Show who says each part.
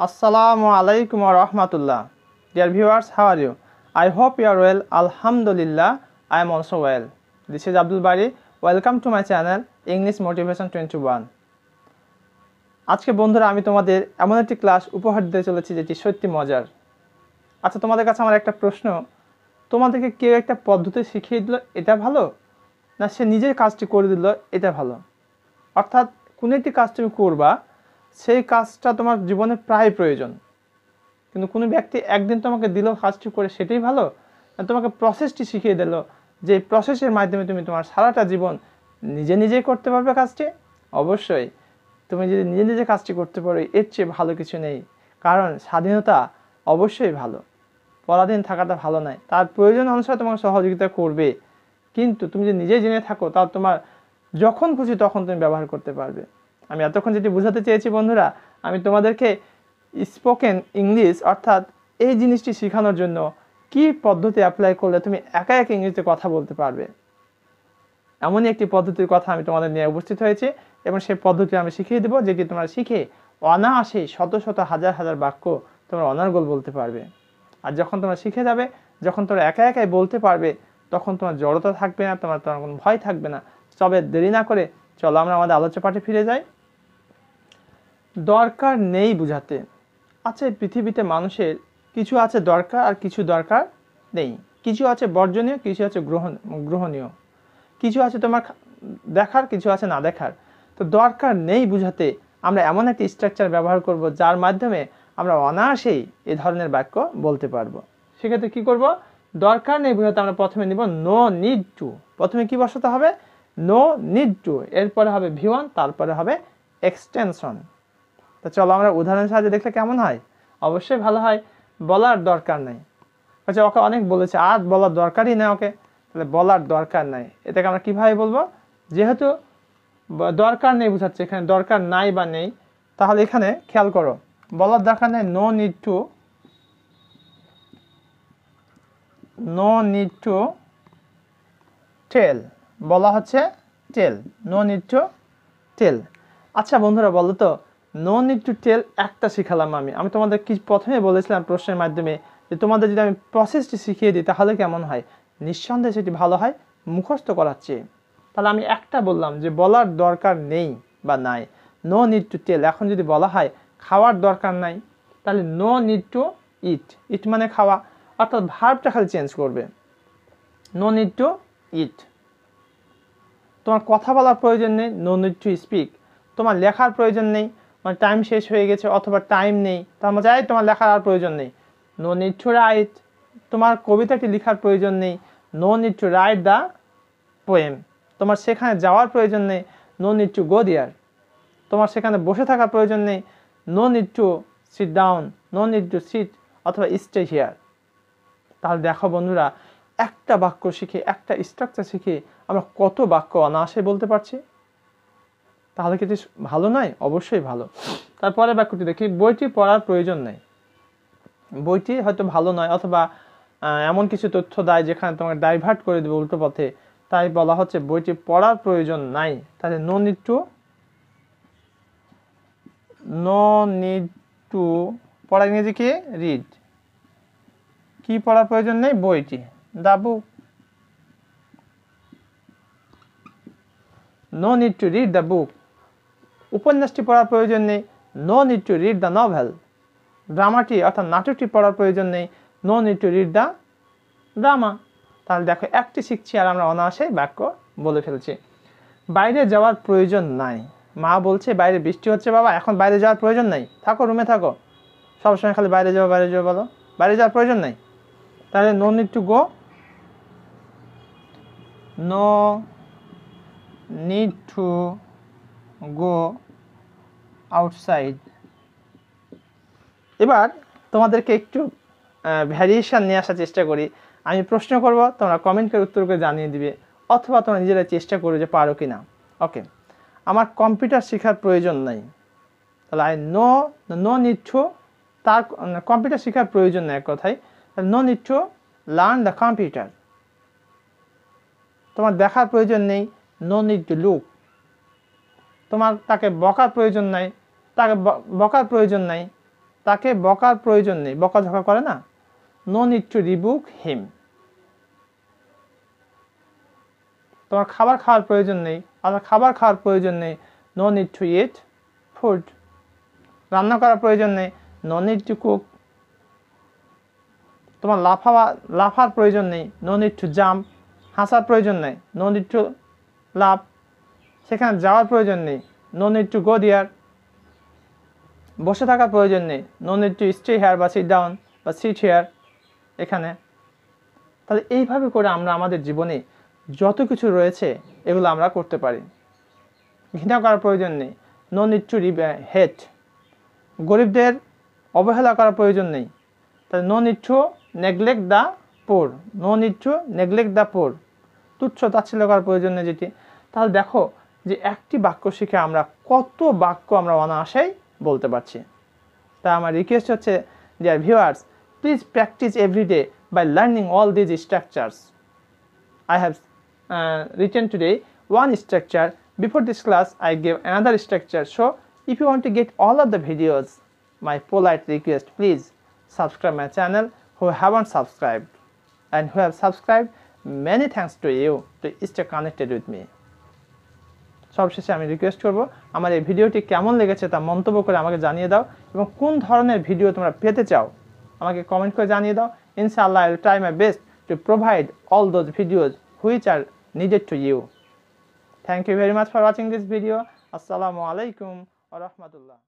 Speaker 1: Assalamu alaikum wa rahmatullah. Dear viewers, how are you? I hope you are well. Alhamdulillah, I am also well. This is Abdul Bari. Welcome to my channel English Motivation 21. আজকে বন্ধুরা আমি তোমাদের এমন একটি class উপহার দিতে চলেছি যেটি সত্যি মজার। আচ্ছা, তোমাদের কাছে আমার একটা প্রশ্ন, তোমাদেরকে কেউ একটা পদ্ধতি শিখিয়ে দিল এটা ভালো, না সে নিজের কাজটি করে দিল এটা ভালো? অর্থাৎ কোনো একটি কাজ তুমি করবা, সেই কাজটা তোমার জীবনে প্রায় প্রয়োজন, কিন্তু কোনো ব্যক্তি একদিন তোমাকে দিল কাজটি করে সেটাই ভালো, না তোমাকে প্রসেসটি শিখিয়ে দিল যে প্রসেসের মাধ্যমে তুমি তোমার সারাটা জীবন নিজে নিজেই করতে পারবে কাজটি? অবশ্যই তুমি যদি নিজে নিজে কাজটি করতে পারো এর চেয়ে ভালো কিছু নেই। কারণ স্বাধীনতা অবশ্যই ভালো, পরাধীন থাকাটা ভালো নয়। তার প্রয়োজন অনুসারে তোমাকে সহযোগিতা করবে, কিন্তু তুমি যদি নিজেই জেনে থাকো তাহলে তোমার যখন খুশি তখন তুমি ব্যবহার করতে পারবে। আমি এতক্ষণ যেটি বোঝাতে চেয়েছি বন্ধুরা, আমি তোমাদেরকে স্পোকেন ইংলিশ অর্থাৎ এই জিনিসটি শেখানোর জন্য কি পদ্ধতি অ্যাপ্লাই করলে তুমি একা একা ইংরেজিতে কথা বলতে পারবে, এমনই একটি পদ্ধতির কথা আমি তোমাদের নিয়ে উপস্থিত হয়েছি এবং সেই পদ্ধতি আমি শিখিয়ে দেবো, যেটি তোমরা শিখে অনায়াসে শত শত হাজার হাজার বাক্য তোমরা অনর্গল বলতে পারবে। আর যখন তোমরা শিখে যাবে, যখন তোমরা একা একাই বলতে পারবে, তখন তোমার জড়তা থাকবে না, তোমার কোনো ভয় থাকবে না। তবে দেরি না করে চলো আমরা আমাদের আলোচ্য পাঠে ফিরে যাই। দরকার নেই বুঝাতে। আচ্ছা, এই পৃথিবীতে মানুষের কিছু আছে দরকার আর কিছু দরকার নেই, কিছু আছে বর্জনীয়, কিছু আছে গ্রহণীয়, কিছু আছে তোমার দেখার, কিছু আছে না দেখার। তো দরকার নেই বুঝাতে আমরা এমন একটি স্ট্রাকচার ব্যবহার করব যার মাধ্যমে আমরা অনায়াসেই এ ধরনের বাক্য বলতে পারবো। সেক্ষেত্রে কি করব? দরকার নেই বুঝাতে আমরা প্রথমে নিব নো নিড টু। প্রথমে কি বসাতে হবে? নো নিড টু, এরপরে হবে V1, তারপরে হবে এক্সটেনশন। তো চলো আমরা উদাহরণের সাহায্যে দেখলে কেমন হয়? অবশ্যই ভালো হয়। বলার দরকার নেই, আচ্ছা ওকে অনেক বলেছে আর বলার দরকারই নেই ওকে, তাহলে বলার দরকার নাই এটাকে আমরা কিভাবে বলবো? যেহেতু দরকার নেই বোঝাচ্ছে, এখানে দরকার নাই বা নেই, তাহলে এখানে খেয়াল করো বলার দরকার নেই no need to, no need to tell, বলা হচ্ছে tell, no need to tell. আচ্ছা বন্ধুরা বলো তো, নো নিড টু টেল একটা শিখালাম আমি তোমাদের কি প্রথমে বলেছিলাম প্রশ্নের মাধ্যমে যে তোমাদের যদি আমি প্রসেসটি শিখিয়ে দিই তাহলে কেমন হয়? নিঃসন্দেহে সেটি ভালো হয় মুখস্থ করার চেয়ে। তাহলে আমি একটা বললাম যে বলার দরকার নেই বা নাই, নো নিড টু টেল। এখন যদি বলা হয় খাওয়ার দরকার নাই, তাহলে নো নিড টু ইট, ইট মানে খাওয়া, অর্থাৎ ভার্বটা খালি চেঞ্জ করবে, নো নিড টু ইট। তোমার কথা বলার প্রয়োজন নেই, নো নিড টু স্পিক। তোমার লেখার প্রয়োজন নেই, মানে টাইম শেষ হয়ে গেছে অথবা টাইম নেই, তার মধ্যে তোমার লেখার আর প্রয়োজন নেই, নো নিড টু রাইট। তোমার কবিতাটি লেখার প্রয়োজন নেই, no need to write the poem. তোমার সেখানে যাওয়ার প্রয়োজন নেই, no need to go there. তোমার সেখানে বসে থাকার প্রয়োজন নেই, no need to sit down, no need to sit অথবা স্টে হিয়ার। তাহলে দেখো বন্ধুরা, একটা বাক্য শিখে, একটা স্ট্রাকচার শিখে আমরা কত বাক্য অনায়াসে বলতে পারছি। তাহলে কি ভালো নয়? অবশ্যই ভালো। তারপরে বাক্যটি দেখি, বইটি পড়ার প্রয়োজন নেই। বইটি হয়তো ভালো নয় অথবা এমন কিছু তথ্য দেয় যেখানে তোমাকে ডাইভার্ট করে দেবে উল্টো পথে, তাই বলা হচ্ছে বইটি পড়ার প্রয়োজন নাই। তাহলে নো নিড টু পড়া ইংরেজি কি? রিড। কি পড়ার প্রয়োজন নেই? বইটি, the book. No need to read the book. উপন্যাসটি পড়ার প্রয়োজন নেই, no need to read the novel. ড্রামাটি অর্থাৎ নাটকটি পড়ার প্রয়োজন নেই, no need to read the drama. তাহলে দেখো একটি শিখছি আর আমরা অনায়াসে বাক্য বলে ফেলছি। বাইরে যাওয়ার প্রয়োজন নাই। মা বলছে বাইরে বৃষ্টি হচ্ছে বাবা, এখন বাইরে যাওয়ার প্রয়োজন নাই, থাকো রুমে থাকো, সবসময় খালি বাইরে যাও বাইরে যাও বলো, বাইরে যাওয়ার প্রয়োজন নাই। তাহলে no need to go, no need to go outside. এবার তোমাদেরকে একটু ভ্যারিয়েশন নিয়ে আসার চেষ্টা করি। আমি প্রশ্ন করব, তোমরা কমেন্ট করে উত্তর করে জানিয়ে দিবে, অথবা তোমরা নিজেরা চেষ্টা করো যে পারো কি না। ওকে, আমার কম্পিউটার শেখার প্রয়োজন নাই। তাহলে আই নো নিড টু, তার কম্পিউটার শেখার প্রয়োজন নেই এক কথায়, no need to learn the computer. তোমার দেখার প্রয়োজন নেই, নো নিড টু লুক। তোমার তাকে বকার প্রয়োজন নাই, তাকে বকার প্রয়োজন নাই, তাকে বকার প্রয়োজন নেই, বকাঝকা করে না, নো নিড টু রিবুক হিম। তোমার খাবার খাওয়ার প্রয়োজন নেই, আমার খাবার খাওয়ার প্রয়োজন নেই, no need to eat food. রান্না করার প্রয়োজন নেই, নো নিড টু কুক। তোমার লাফার প্রয়োজন নেই, নো নিড টু জাম্প। হাসার প্রয়োজন নেই, নো নিড টু লাভ। সেখানে যাওয়ার প্রয়োজন নেই, no need to go there. বসে থাকার প্রয়োজন নেই, no need to stay here বা সিট ডাউন বা সিট হেয়ার এখানে। তাহলে এইভাবে করে আমরা আমাদের জীবনে যত কিছু রয়েছে এগুলো আমরা করতে পারি। ঘৃণা করার প্রয়োজন নেই, নো নিড টু হেট। গরিবদের অবহেলা করার প্রয়োজন নেই, তাহলে no need to neglect the poor, no need to neglect the poor. তুচ্ছ তাচ্ছিল্য করার প্রয়োজন নেই যেটি। তাহলে দেখো যে একটি বাক্য শিখে আমরা কত বাক্য আমরা অনায়াসেই বলতে পারছি। তাই আমার রিকোয়েস্ট হচ্ছে, dear viewers, please practice every day by learning all these structures. I have written today one structure. Before this class I gave another structure. So if you want to get all of the videos, my polite request, please subscribe my channel who haven't subscribed, and who have subscribed, many thanks to you to stay connected with me. সবশেষে আমি request করব, আমার এই ভিডিওটি কেমন লেগেছে তা মন্তব্য করে আমাকে জানিয়ে দাও, এবং কোন ধরনের ভিডিও তোমরা পেতে চাও আমাকে কমেন্ট করে জানিয়ে দাও। Inshallah, I will try my best to provide all those videos which are needed to you. Thank you very much for watching this video. Assalamu alaikum wa rahmatullah.